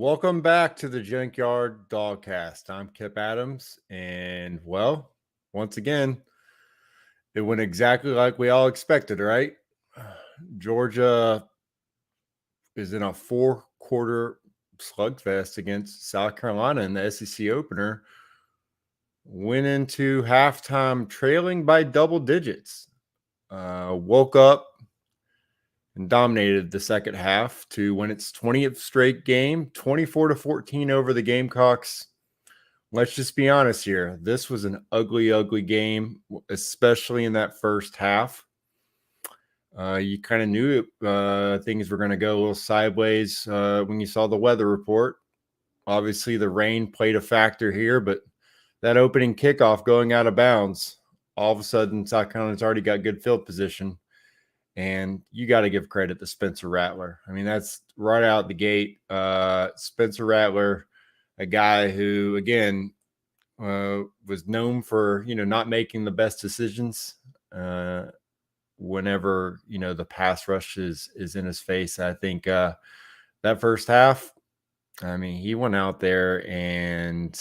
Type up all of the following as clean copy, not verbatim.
Welcome back to the Junkyard Dogcast. I'm Kip Adams, and once again, it went exactly like we all expected, right? Georgia is in a four-quarter slugfest against South Carolina in the SEC opener. Went into halftime trailing by double digits. Woke up and dominated the second half to win its 20th straight game, 24-14 over the Gamecocks. Let's just be honest here. This was an ugly, ugly game, especially in that first half. You kind of knew things were going to go a little sideways when you saw the weather report. Obviously, the rain played a factor here, but that opening kickoff going out of bounds, all of a sudden, South Carolina's already got good field position. And you got to give credit to Spencer Rattler. I mean, that's right out the gate. Spencer Rattler, a guy who, again, was known for, not making the best decisions whenever, the pass rush is in his face. I think that first half, I mean, he went out there and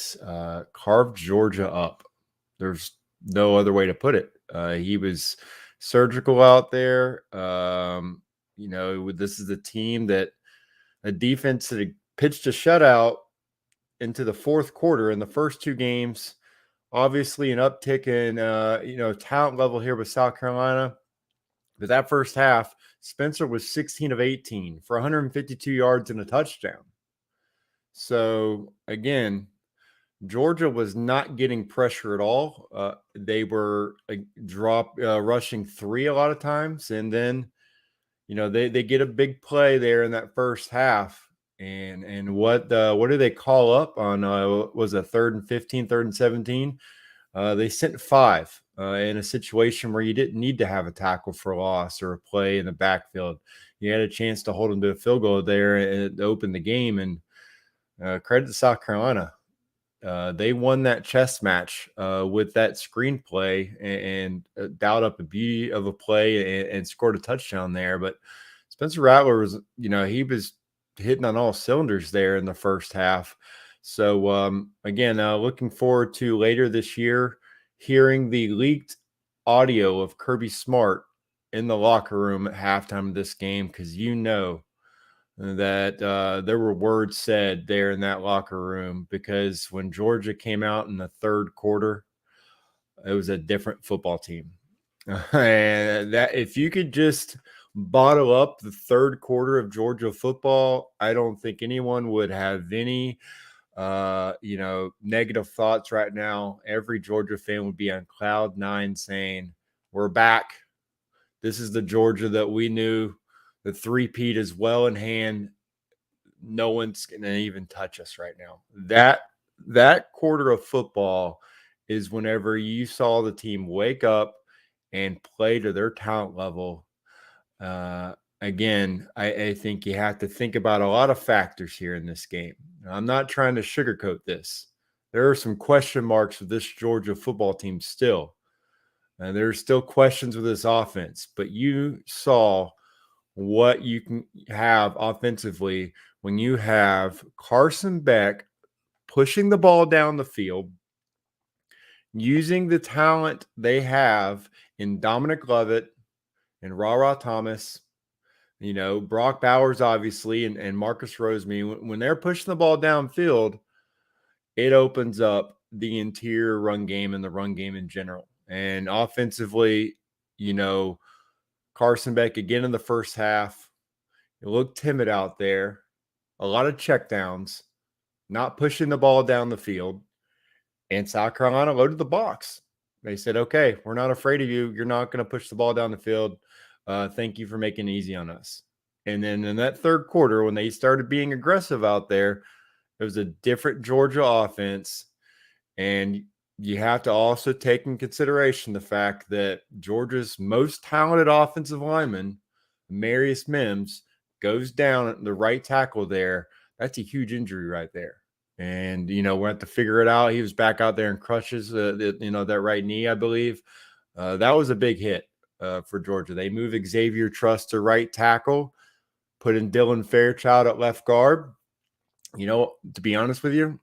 carved Georgia up. There's no other way to put it. He was surgical out there. This is a team that a defense that pitched a shutout into the fourth quarter in the first two games. Obviously, an uptick in talent level here with South Carolina. But that first half, Spencer was 16 of 18 for 152 yards and a touchdown. So again, Georgia was not getting pressure at all. They were rushing three a lot of times, and then they get a big play there in that first half. And what do they call up on? Was a 3rd and 15, 3rd and 17? They sent 5 in a situation where you didn't need to have a tackle for a loss or a play in the backfield. You had a chance to hold them to a field goal there and open the game. And credit to South Carolina. They won that chess match with that screenplay and dialed up a beauty of a play and scored a touchdown there. But Spencer Rattler was, he was hitting on all cylinders there in the first half. So, again, looking forward to later this year hearing the leaked audio of Kirby Smart in the locker room at halftime of this game, because that there were words said there in that locker room, because when Georgia came out in the third quarter, it was a different football team. And that if you could just bottle up the third quarter of Georgia football, I don't think anyone would have any negative thoughts right now. Every Georgia fan would be on cloud 9 saying, we're back. This is the Georgia that we knew. The three-peat is well in hand. No one's going to even touch us right now. That quarter of football is whenever you saw the team wake up and play to their talent level. Again, I think you have to think about a lot of factors here in this game. I'm not trying to sugarcoat this. There are some question marks with this Georgia football team still. And there's still questions with this offense. But you saw what you can have offensively when you have Carson Beck pushing the ball down the field, using the talent they have in Dominic Lovett and Ra Thomas, Brock Bowers, obviously, and Marcus Roseman. When they're pushing the ball downfield, it opens up the interior run game and the run game in general. And offensively, Carson Beck again in the first half, it looked timid out there. A lot of checkdowns, not pushing the ball down the field. And South Carolina loaded the box. They said, okay, we're not afraid of you. You're not going to push the ball down the field. Thank you for making it easy on us. And then in that third quarter, when they started being aggressive out there, it was a different Georgia offense. And you have to also take in consideration the fact that Georgia's most talented offensive lineman, Marius Mims, goes down at the right tackle there. That's a huge injury right there. And, we'll have to figure it out. He was back out there in crutches, that right knee, I believe. That was a big hit for Georgia. They moved Xavier Truss to right tackle, put in Dylan Fairchild at left guard. To be honest with you,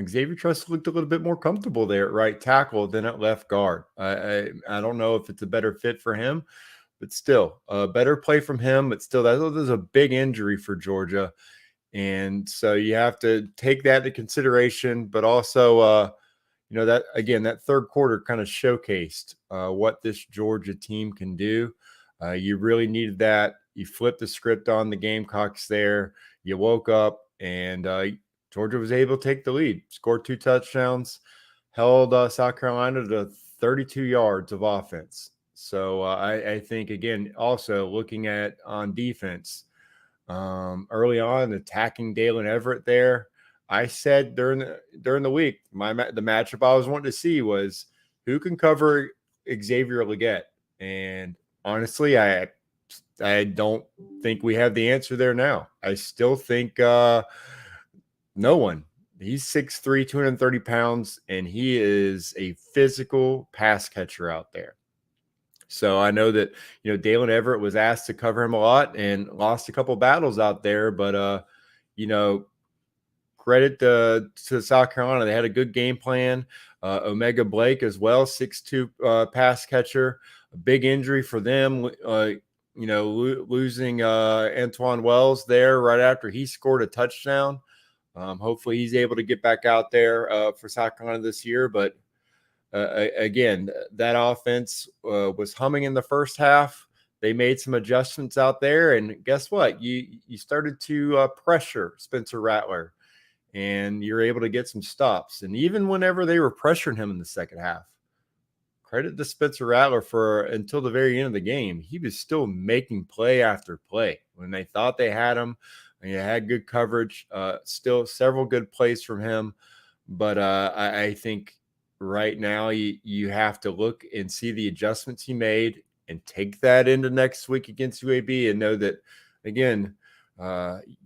Xavier Truss looked a little bit more comfortable there at right tackle than at left guard. I don't know if it's a better fit for him, but still, a better play from him. But still, that was a big injury for Georgia, and so you have to take that into consideration. But also, that again, that third quarter kind of showcased what this Georgia team can do. You really needed that. You flipped the script on the Gamecocks there. You woke up, and Georgia was able to take the lead, scored 2 touchdowns, held South Carolina to 32 yards of offense. So I think, again, also looking at on defense, early on, attacking Dalen Everett there. I said during the week, the matchup I was wanting to see was who can cover Xavier Legette, and honestly, I don't think we have the answer there now. I still think no one. He's 6'3", 230 pounds, and he is a physical pass catcher out there. So I know that, Dalen Everett was asked to cover him a lot and lost a couple battles out there, but credit to South Carolina. They had a good game plan. Omega Blake as well, 6'2" pass catcher. A big injury for them, losing Antoine Wells there right after he scored a touchdown. Hopefully he's able to get back out there for South Carolina this year. But again, that offense was humming in the first half. They made some adjustments out there, and guess what? You started to pressure Spencer Rattler, and you're able to get some stops. And even whenever they were pressuring him in the second half, credit to Spencer Rattler for until the very end of the game, he was still making play after play. When they thought they had him, and he had good coverage, still several good plays from him. But I think right now you have to look and see the adjustments he made and take that into next week against UAB and know that, again,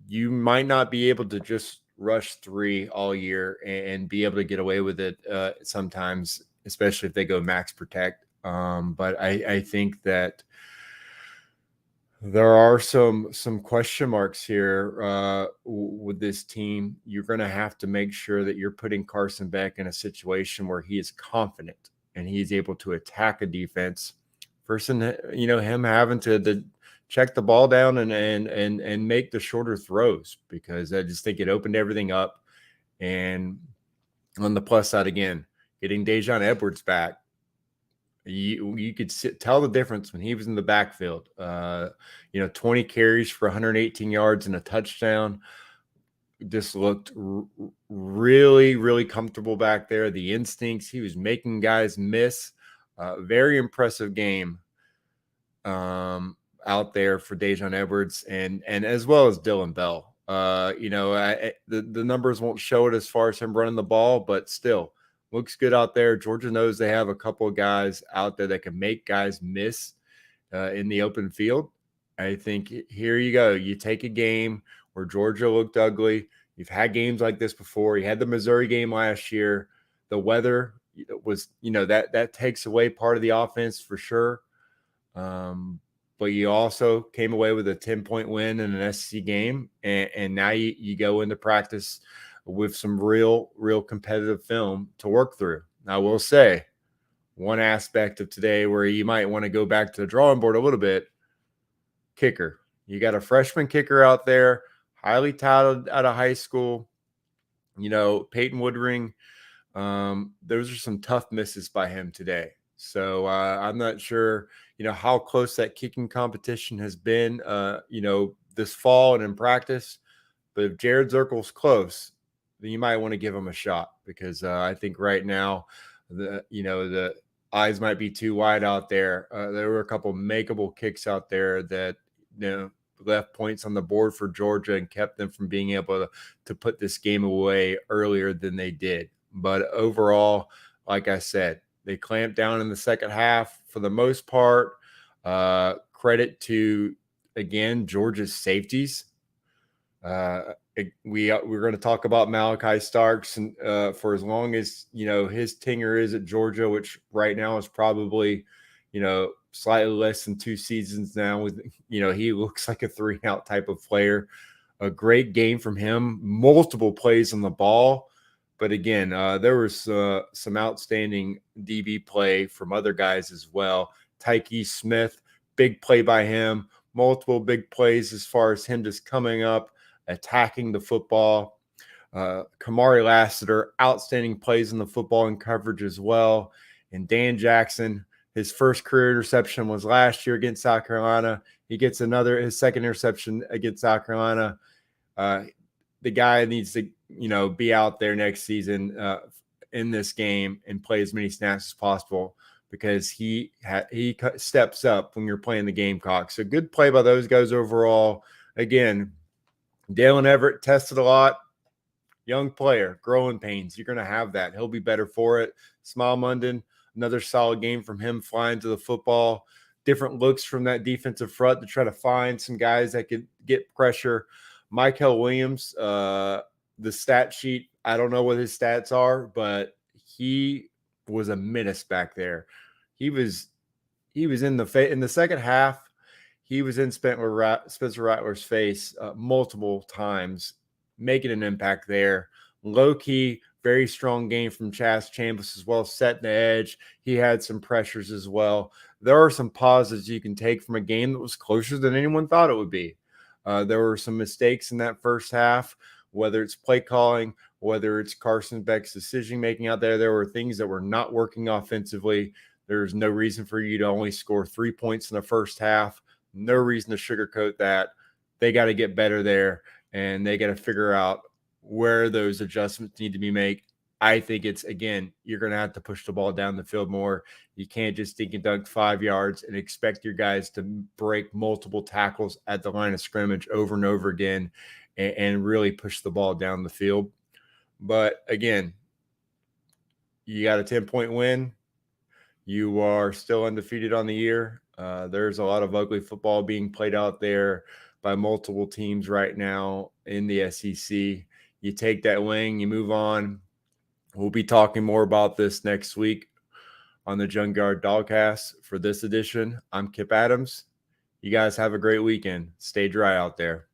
you might not be able to just rush 3 all year and be able to get away with it sometimes, especially if they go max protect. But I think that there are some question marks here with this team. You're going to have to make sure that you're putting Carson Beck in a situation where he is confident and he's able to attack a defense versus him having to check the ball down and make the shorter throws, because I just think it opened everything up. And on the plus side, again, getting Daijun Edwards back, you could tell the difference when he was in the backfield. 20 carries for 118 yards and a touchdown. Just looked really, really comfortable back there. The instincts, he was making guys miss. Very impressive game out there for Daijun Edwards and as well as Dylan Bell. The numbers won't show it as far as him running the ball, but still looks good out there. Georgia knows they have a couple of guys out there that can make guys miss in the open field. I think here you go. You take a game where Georgia looked ugly. You've had games like this before. You had the Missouri game last year. The weather was, that takes away part of the offense for sure. But you also came away with a 10-point win in an SEC game. And now you go into practice with some real competitive film to work through. Now, I will say one aspect of today where you might want to go back to the drawing board a little bit, kicker. You got a freshman kicker out there, highly touted out of high school. Peyton Woodring, those are some tough misses by him today. So I'm not sure, how close that kicking competition has been, this fall and in practice. But if Jared Zirkle's close, then you might want to give him a shot, because I think right now the eyes might be too wide out there. There were a couple makeable kicks out there that left points on the board for Georgia and kept them from being able to put this game away earlier than they did. But overall, like I said, they clamped down in the second half for the most part. Credit to, again, Georgia's safeties. We're going to talk about Malachi Starks and for as long as his tenure is at Georgia, which right now is probably slightly less than 2 seasons now. With he looks like a 3-out type of player. a great game from him, multiple plays on the ball. But again, there was some outstanding DB play from other guys as well. Tyke Smith, big play by him, multiple big plays as far as him just coming up, attacking the football. Kamari Lassiter, outstanding plays in the football and coverage as well. And Dan Jackson, his first career interception was last year against South Carolina. He gets his second interception against South Carolina. The guy needs to, be out there next season in this game and play as many snaps as possible, because he steps up when you're playing the Gamecocks. So good play by those guys overall. Again, Dalen Everett tested a lot. Young player, growing pains. You're going to have that. He'll be better for it. Smile Munden, another solid game from him, flying to the football. Different looks from that defensive front to try to find some guys that could get pressure. Michael Williams, the stat sheet, I don't know what his stats are, but he was a menace back there. He was in the second half. He was in Spencer Rattler's face multiple times, making an impact there. Low key, very strong game from Chaz Chambliss as well, setting the edge. He had some pressures as well. There are some positives you can take from a game that was closer than anyone thought it would be. There were some mistakes in that first half, whether it's play calling, whether it's Carson Beck's decision making out there. There were things that were not working offensively. There's no reason for you to only score 3 points in the first half. No reason to sugarcoat that. They got to get better there, and they got to figure out where those adjustments need to be made. I think it's, again, you're going to have to push the ball down the field more. You can't just dink and dunk 5 yards and expect your guys to break multiple tackles at the line of scrimmage over and over again and really push the ball down the field. But again, you got a 10-point win. You are still undefeated on the year. There's a lot of ugly football being played out there by multiple teams right now in the SEC. You take that win, you move on. We'll be talking more about this next week on the Junkyard Dogcast. For this edition, I'm Kip Adams. You guys have a great weekend. Stay dry out there.